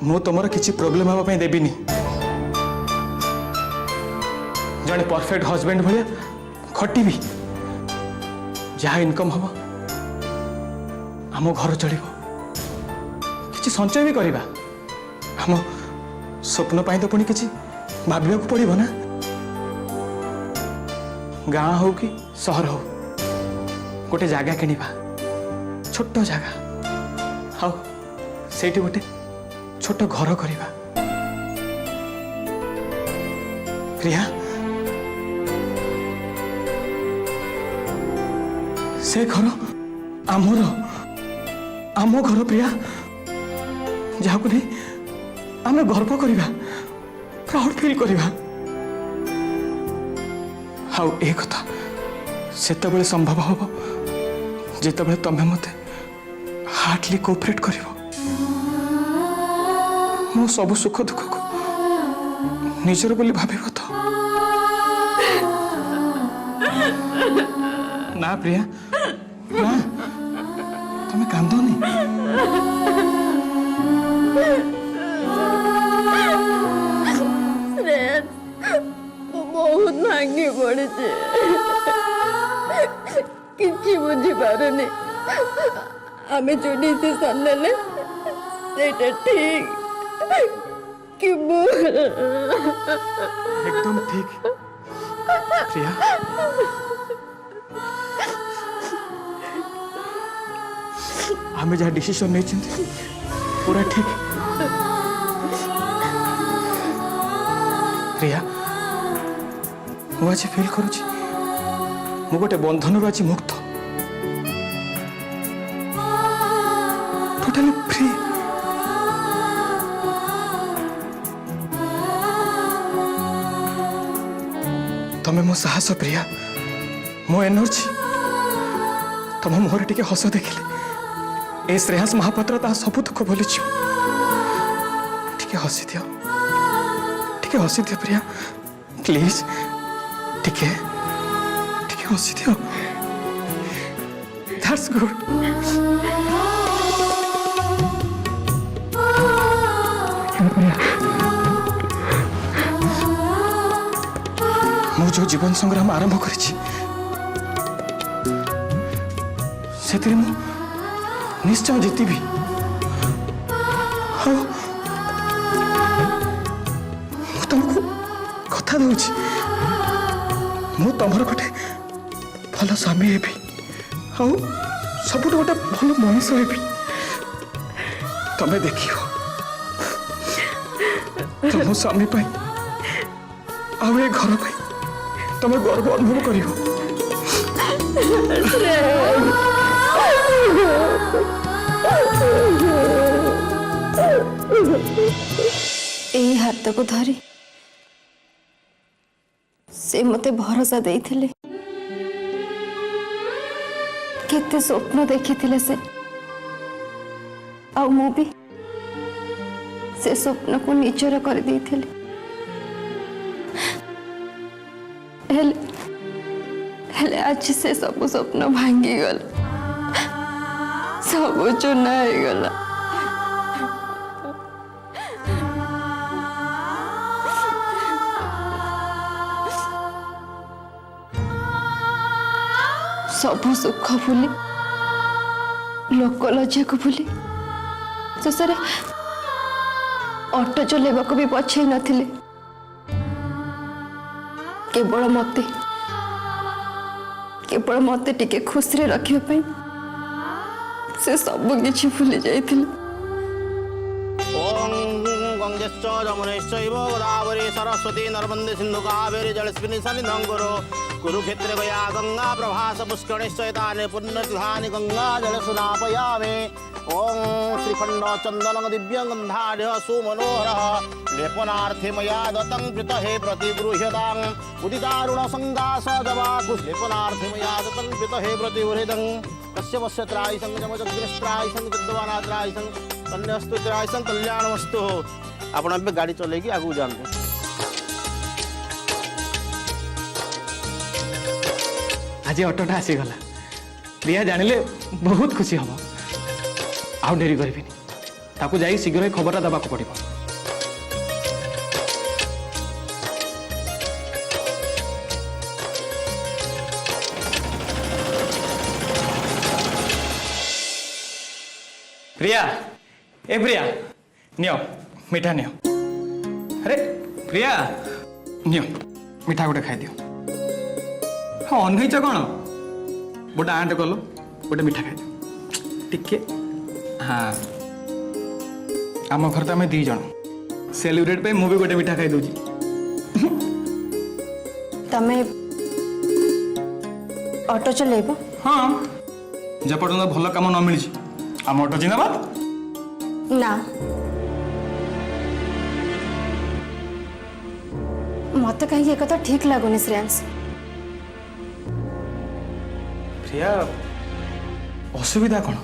मु तुमर किसी प्रोब्लेम हाँपी देविनी जड़े परफेक्ट हस्बैंड भाया खटिबी जहाँ इनकम हम आम घर चलो कि संचय भी करवा आम स्वप्न पाई तो पुणी कि भाविया पड़ो ना गाँ हो कि सहर हो गोटे जगह किणवा छोट जगह हाँ से गोटे छोट घर करवा प्रिया से घर आमर आम घर प्रिया जहाँ को नहीं आम गर्व करवा प्राउड फील करवा हाँ ए कथा सेतबेले संभव हम जितेबले तमें मते हार्टली कोऑपरेट कर मो सब सुख दुख को निजर बोली भाव तो ना प्रिया ना तुम कांदनी बहुत भांगी पड़े कि बुझी पारुनी आमे जो डिसीजन नेले सेटा ठीक कि एकदम ठीक प्रिया आमे जहाँ डिसीजन नहीं पूरा ठीक प्रिया मुझे फील करुच्ची मु गोटे बंधन आज मुक्त टोटाली फ्री तमें मो साहस प्रिया मो एनर्जी तुम मुहर टे हस देखिले ए श्रेयांस महापात्र ता सब दुख भूली टे हसी दियो प्रिया प्लीज टिके हसी दियो दैट्स गुड मु जो जीवन संग्राम आरंभ करिछि सेतिर मु निश्चय जीतबी हाँ तुमको कथा दूची मु तुमर गोटे भल स्वामी हेबी हाँ सब गोटे भल मनीष हेबी तमें देख तुम स्वामी पाई आउ ए घर पाई तुम गर्व अनुभव कर हाथ को धरी से मते भरोसा देइथिले केते स्वप्न देखिथिले से आउ मु भी से स्वप्न को निचर कर देइथिले हेले आज से सब स्वप्न भांगी गल सब चुना हो गला सब सुख भूली लोक लज्जा को भूली शेषे ऑटो चलेबा को भी पछे नथिले केवल मते टिके खुशी रखिया पाई से सब किछि भूली जाइथिले ओम गंगेश्च जमुनेश्चैव गोदावरी सरस्वती नर्मदे सिंधु कावेरी जलस्मिन् सन्निधं कुरुक्षेत्रे गया गंगा प्रभास पुष्करणेश्च एतानि पुण्यतीर्थानि गंगा जलसुनापयामि ओम श्रीखंड चंदन दिव्यगंधाढ्य सुमनोहर लेपनार्थे मया दत्तं प्रीतहे प्रतिगृह्यताम् उदितारुण संगास जवाकुश लेपनार्थे मया दत्तं प्रीतहे प्रतिगृह्यतं कश्यपस्य त्रायसं जमजग्रस्त्रायसं विद्वानात्रायसं कन्यास्तु त्रायसं कल्याणमस्तु। आपण अब गाड़ी चलेगी आगू जानते आज ऑटोटा आसीगला प्रिया जानिले बहुत खुशी हम आउ डेरी करबिनी ताकू जाई शीघ्र ही खबरटा देवाक पड़ो। प्रिया ए प्रिया नियो मिठा नियो। अरे प्रिया नियो मिठा गोटे खाई दियो। हाँ अनईच कौन गोटे आंट कल गोटे मिठा खाई दियो टिके। हाँ आम घर तो आम दी जन सेलिब्रेट पे मुझे गोटे मिठा खाई दूची। तमे ऑटो चलेबो? हाँ जपर्यंत भल कम न मिली आम ऑटो जिंदाबाद। ना मत कहीं एक तो ठीक लगुनि श्रेयांश। प्रिया असुविधा कौन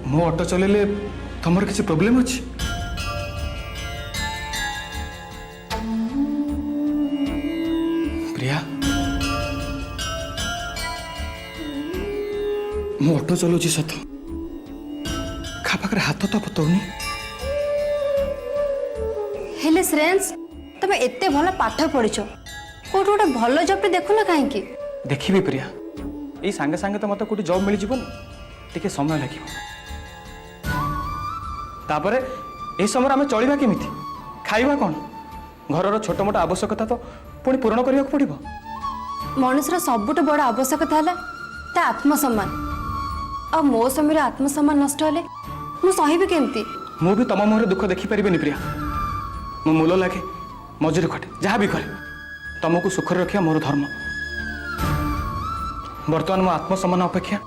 मो ऑटो चलेले तुमर किसी प्रॉब्लम अच्छी? प्रिया मो ऑटो चलाउछि सत खा पाखरे हाथ तो पतौनी। हेले श्रेयांश तमे एते भल पाठ पढ़िछ कोट गोटे भल जॉब देखु ना कहीं? देखिबी प्रिया यही सांगे सांगे तो मत कोटी जॉब मिल जीवन टिके समय लगे। तापरे ए समय आम चलवा केमिति खाइबा कौन घरर छोट मोट आवश्यकता तो पुणी पूरण करने को पड़ो। मनुष्यर सबुठ बड़ आवश्यकता है ता आत्मसम्मान। आ मो समय आत्मसम्मान नष्ट हेले मु सहिबी केमती? मु भी तम मुहर दुख देखी पारिबेनी प्रिया। मो मूल लागे मजूरी खटे जहाँ भी करे तुमको सुखर रखा मोर धर्म। बर्तमान मो आत्मसम्मान अपेक्षा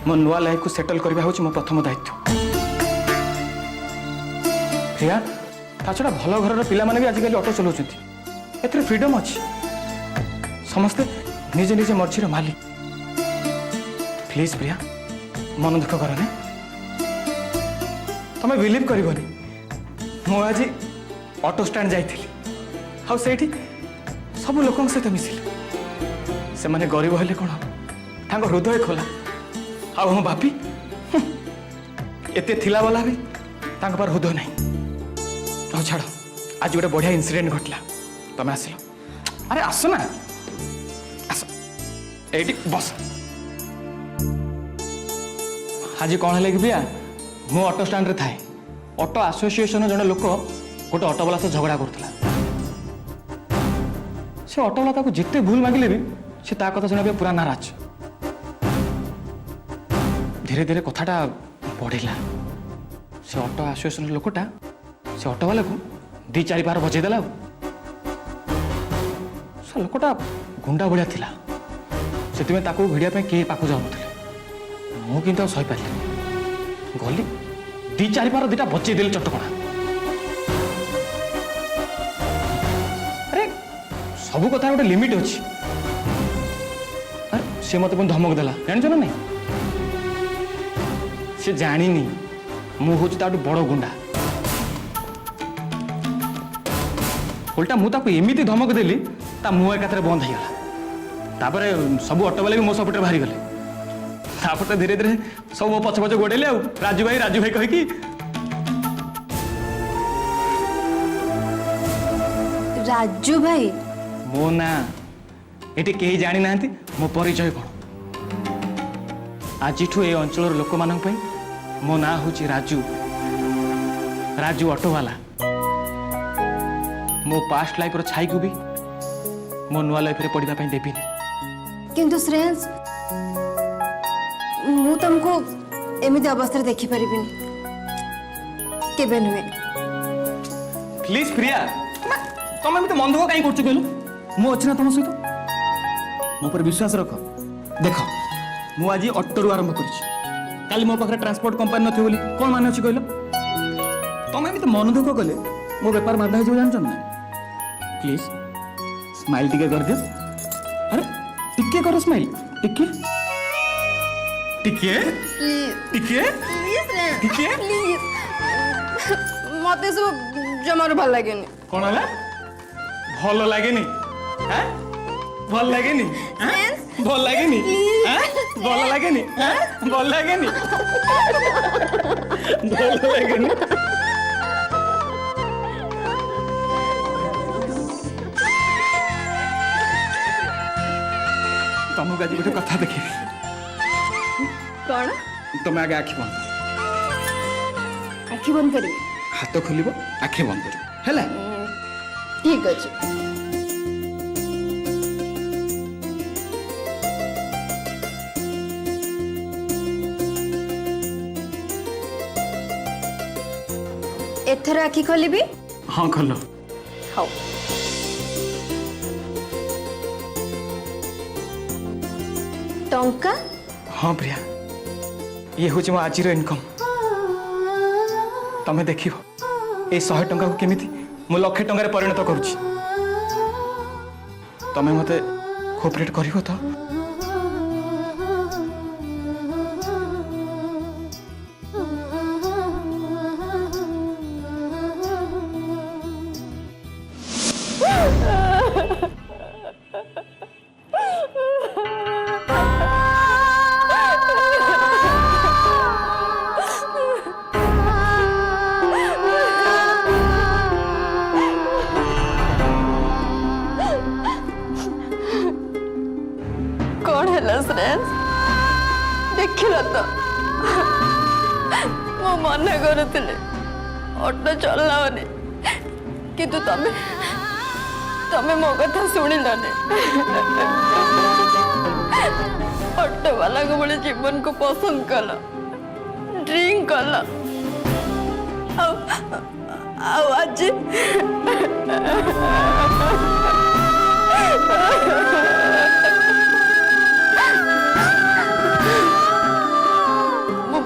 मो नुआ लाइफ को सेटल करबा होछि मो प्रथम दायित्व। प्रिया ता छड़ा भल घर पिला माने भी आजिकल ऑटो चलाउछंती एथरे फ्रीडम अछि। समस्ते निजे निजे मर्जी मालिक। प्लीज प्रिया मन दुख करने तुम्हें बिलीव करबनी मु आज ऑटो स्टैंड जाइथिली आ सेठी सब लोकन सहित मिसिली से माने गरीब हेले कोन तांको हृदय खोला आ हम बापी एते थिला वाला भी तांको पर हृदय नहीं। आ छाड़ आज गोटे बढ़िया इंसिडेंट घटला तमे आसिलो। अरे आस ना आस एटी बस। आज कौन है कि प्रिया मु ऑटो स्टैंड रे थाए ऑटो एसोसिएशन जने लोक गोटे ऑटो वाला से झगड़ा करथला। से ऑटो वाला ताको जिते भूल मागिले भी से ता कथा सुना पूरा नाराज। धीरे धीरे कथाटा बढ़िला से ऑटो एसोसिएशन लोकटा से ऑटो वाला को दी चारि बार बजे देला। से लोकटा गुंडा भलिया थिला सेतिमे ताको भिडिया पे के पाखु जाउ नथिले। मु किंतु सही पाइली गली दी चारि बार दिटा बचे देले चटकणा। अरे सबू कथा गोटे लिमिट अच्छी। अरे सी मत धमक देला जान ना नहीं से जानी मु हूँ बड़ गुंडा उल्टा मु ताको एमिति धमक देली ता मुह एकाथरे बंद हो गला। तापरे सब ऑटो वाले भी मो सपोर्ट बाहरी गले। तापर धीरे धीरे सब मो पछ पछ गोड़ेले आ राजू भाई कहीकि राजू भाई मो ना एटी कहीं जानी ना मो परिचय कौन। आज ए अंचल लोक मान मो ना हूँ राजू राजू ऑटो वाला। मो पास्ट लाइफ रो छाई को भी मो नुआ लाइफ रे पढ़िबा पई देबी। किंतु श्रेयांश मु तुमको एमिति अवस्था देखि परिबिनी केबे नुहे। प्लीज प्रिया तुम एमती मन दुख कहीं कर कहलु मु अच्छी ना तुम सहित मो पर विश्वास रख। देख मु आज ऑटो आरंभ कर काली मो पाखे ट्रांसपोर्ट कंपनी नथि बोली कौन मान अच्छी कहल तुम एमती मन दुख कले मो बेपार मादा हो जान ना। प्लीज स्माइल टिके कर दियो। अरे टिके करो स्माइल टिके टिके टिके टिके मते सब जमार भल लागेनी। कौन है भल लगे हैं भल लागेनी भल लागेनी भल लागेनी भल लागेनी भल लागेनी तुमको आज गोटे कथा देखी कौन तुम आगे आखि बंद आखि बंद करी हाथ खोल आखि बंद कर ठीक अच्छे एथर आखि खोलिबी हाँ खोल हाउ टंका हाँ प्रिया ये हूँ मो आज इनकम तमें देख ये 100 टंका को केमिति मु लक्षे टंकार परिणत करुच्ची तमें मते कोऑपरेट करिवो तो कौन है श्रेयस देखिल तो मो मन करुले ऑटो चलाओनी किंतु तमे तमे मो कथा शुणिलनी ऑटो वाला को बड़े जीवन को पसंद कल ड्रिंक कल आज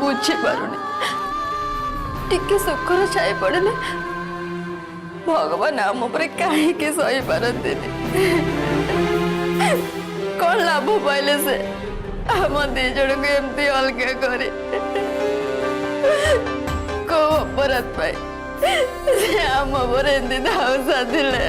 बुझी पारुनी टिके सुखर छाई पड़े भगवान आम पर कहीं सही पारती कौन लाभ पाइले से आम दी जन को एमती अलग करे को अपराध पाए आम पर एमती धाव साधिले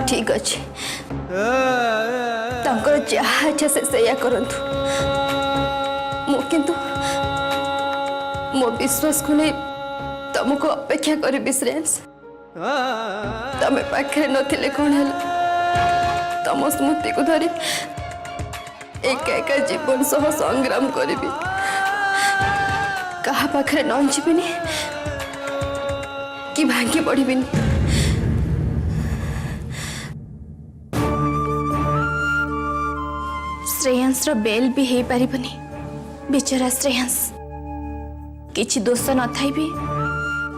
ठीक अच्छे जहाँ इच्छा से सैया करंतु किंतु मो विश्वास को नहीं तुमको अपेक्षा करी श्रेयस तमे पाखे नथिले कौन है तम स्मृति को धरी एक एक जीवन सह संग्राम करी कहा पाखे न जीविनी कि भांगी पड़िबिनी श्रेयांस रो बेल भी हो पारिबनी बेचारा श्रेयांस किछि दोष न थाई भी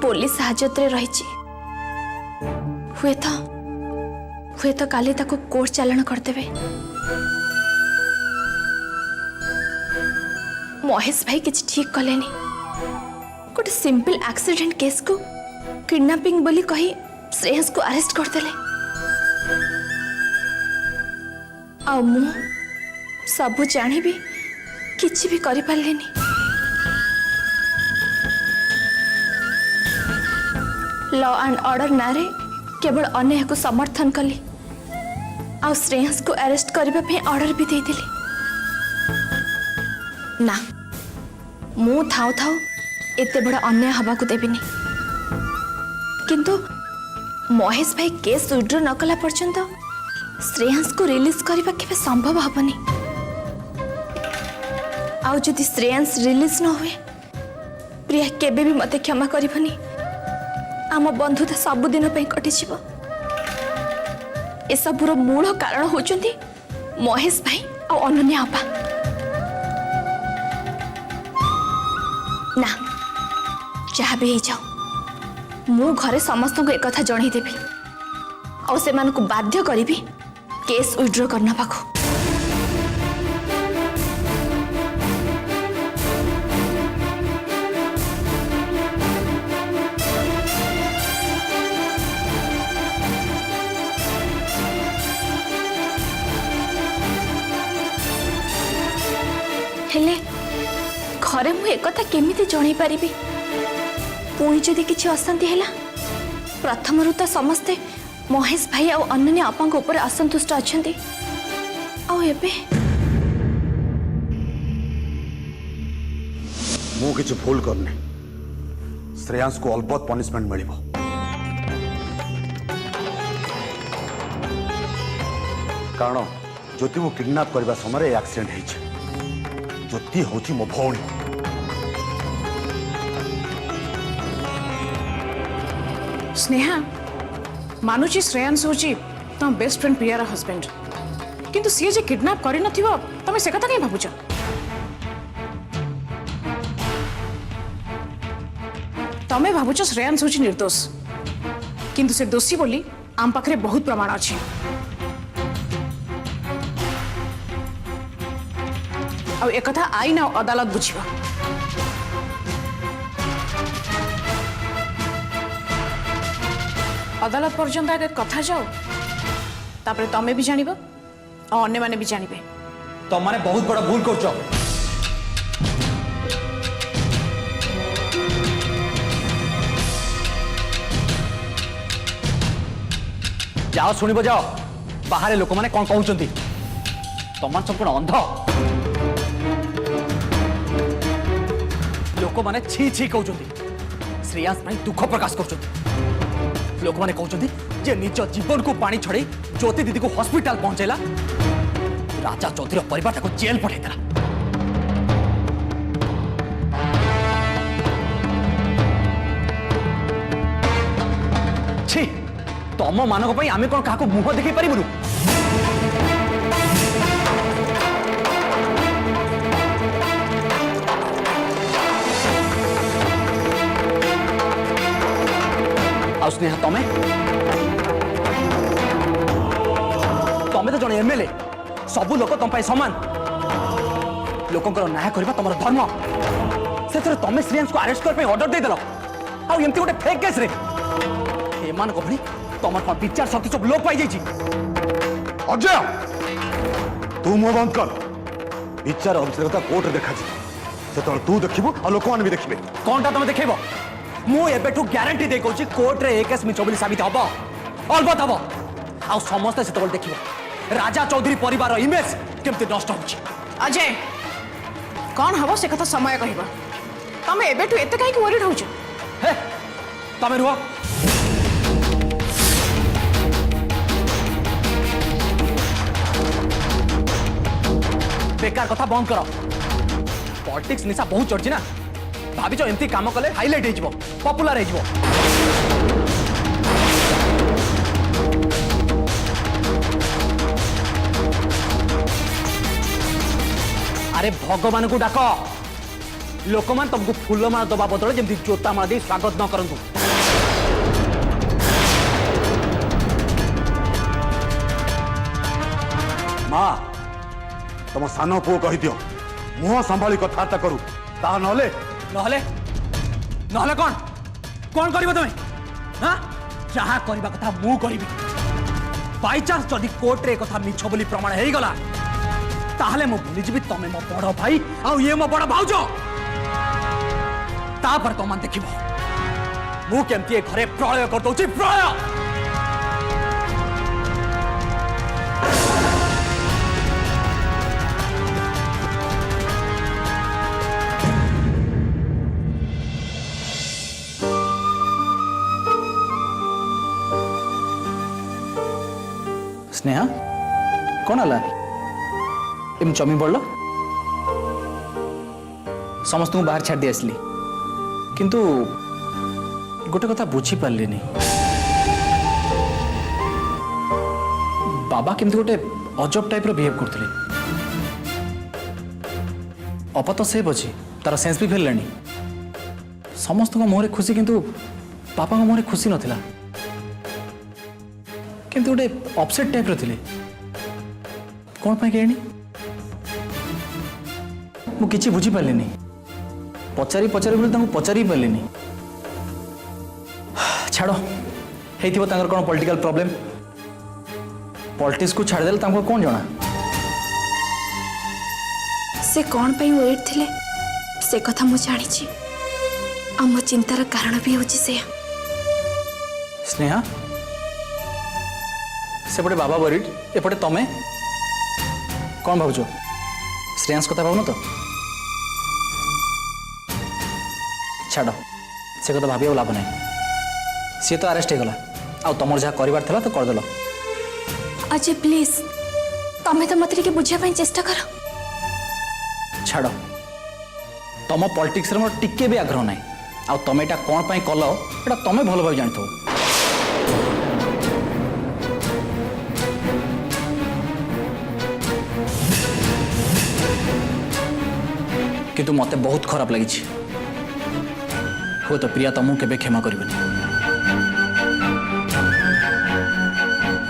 पुलिस हाजत रे रहिछि हुए तो काली ताको कोर्ट चालान कर देबे महेश भाई किछि ठीक कलेनी गोटे सिंपल एक्सीडेंट केस को किडनैपिंग बोली कही श्रेयांस को अरेस्ट कर देले आ मु सब जानी भी किछि भी करि पालेनी लॉ एंड ऑर्डर नारे केवल अन्याय को समर्थन कली आ श्रेयांस को अरेस्ट करबा पे ऑर्डर भी दे दिली ना मु थाउ थाउ एते बड़ा अन्याय हवा को देबिनी किंतु महेश भाई केस विड्रॉ न कला पर्यंत श्रेयांस को रिलीज करबा केबे संभव हबनी आउ जदि श्रेयांस रिलीज न हुए प्रिया केबे भी मते क्षमा करबनी आम बंधुता सबुदिन कटि ए सबुर मूल कारण होचंती महेश भाई और अनन्या अपा ना जहाँ भी जाओ मु घरे समस्त को एक जन देवी और से बाध्य करी केस विड्रॉ करना पाखु एक केमिति जणै पारिबी पुणी जदि किछि अशांति हैला प्रथम तो समस्ते महेश भाई आ अनन्य आपा ऊपर असंतुष्ट अछंती आ एबे मु किसी भूल करने श्रेयांश को अलबत पनिशमेंट मिल कारण ज्योति को किडनैप करने समय एक्सीडेंट होती ज्योति हूँ मो भौणी स्नेहा मानुची श्रेयांश होची तम बेस्ट फ्रेंड प्रियार हस्बैंड किंतु सी जे किडनैप करि नथिबो तमे से कथा कहीं भाबुछ तमे भाबुछ श्रेयांश होची निर्दोष किंतु से दोषी बोली आम पाखरे बहुत प्रमाण अछि आ एक कथा आईन आ अदालत बुझिबा अदालत पर्यंत आगे कथा जाओ तापरे तमे भी जानिबो और अन्य माने भी जानिबे तो माने बहुत बड़ा भूल करछो जाओ सुनिबो जाओ बाहर लोक माने कोन कहउचंती तमान संपूर्ण अंध लोक माने छी छी कहउचंती श्रेयांश भाई दुख प्रकाश करचंती लोक माने कहउचंती जे निज जीवन को पानी छड़े ज्योति दीदी को हॉस्पिटल पहुंचेला राजा चौधरी परिवार को जेल पठेला छी तम मानक पई आमे कोन काको मुह देखै परिबनु आ स्नेहा तमे तमे तो जने एमएलए सबु लोक तम पाई समान लोकंकर न्याय करबा तमर धर्म से तमे श्रेयांश को अरेस्ट कर पे ऑर्डर दे देलो आ एमती गोटे फेक केस रे एमान को भली तमर कोन विचार शक्ति सब लोक पाई जाई अजय तू मुह बंद कर विचार अभिषेकता कोर्ट देखा से तू देखिबो और लोक भी देखिबे कोनटा तमे देखैबो मु एबेठू ग्यारंटी दे कहूँ कोर्ट रे एक केस मिछ बोली साबित हबो अलबत हबो आ समस्त से देखिबो राजा चौधरी परिवार इमेज केमती नष्ट होछि अजय कौन हबो से कथा समय कहबा तमे एबेठू एते काई वरीड होछ हे तमे रुह बेकार कथा बंद करो पॉलिटिक्स निशा बहुत चढ़ी ना भाभी जो एमती काम कले हाईलाइट हो पॉपुलर हो अरे भगवान को डाक लोक मान तुमको फूलमाला दबा बदल जमी जोता माला दे स्वागत न करंतु माँ तुम सान पुओ कही दियो मुह संभाली कथबार्ता करू ता नले नहले नहले कौन कौन करिबो तमे हां जहा करबा कथा मु करिबी बाय चांस जदि कोर्ट रे कथा मिछ बोली प्रमाण हेई गला ताहले मु भूली जिबी तमे मो बड़ भाई आ ये मो बड़ भाउजो ता पर तमान देखिबो मु केमती ए घरे प्रलय कर दउची प्रलय स्नेहा कौन आला एम चमी पड़ल समस्त को बाहर छाड़ दी आसली किंतु गोटे कथा बुझी पारली बाबा केमती गोटे अजब टाइप बिहेव करते अपा तो सेव अच्छी तार सेंस भी फेर समस्त मुहरे खुशी किंतु बापा मुहरे खुशी नथिला किंतु गोटे अपसेट टाइप रे कौन पाई केणी मु किछि बुझी पारलिनी पचारी पचारी बोले तांको पचारी पारलिनी छाड़ो हेतिबो तांकर कोन पॉलिटिकल प्रॉब्लम पॉलिटिक्स को छाड़ देले तांको कौन जाना से कौन पाई वेट थिले से कथा मु जानी आम चिंतार कारण भी हूँ से स्नेहा सेपटे बाबा वरिड एपटे तमें कौन भावुच श्रेयांस कथा भावुन तो छाड़ से कथा भाभी लाभ ना सी तो अरेस्ट होगला आ तुम जहाँ कर तो करदेल अजय प्लीज तमें तो मत बुझापी चेष्टा कर छाड़ तुम पॉलिटिक्स रे मोर टिके भी आग्रह ना आ तुम एटा कौन पाई कल एटा तुम भल भाव जानी थो किंतु मते बहुत खराब लगी हो तो प्रिया तुमको केबे क्षमा करबनी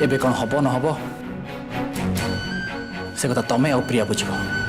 एबे कौन हबो न हबो से कथा तमें आ प्रिया बुझिबो।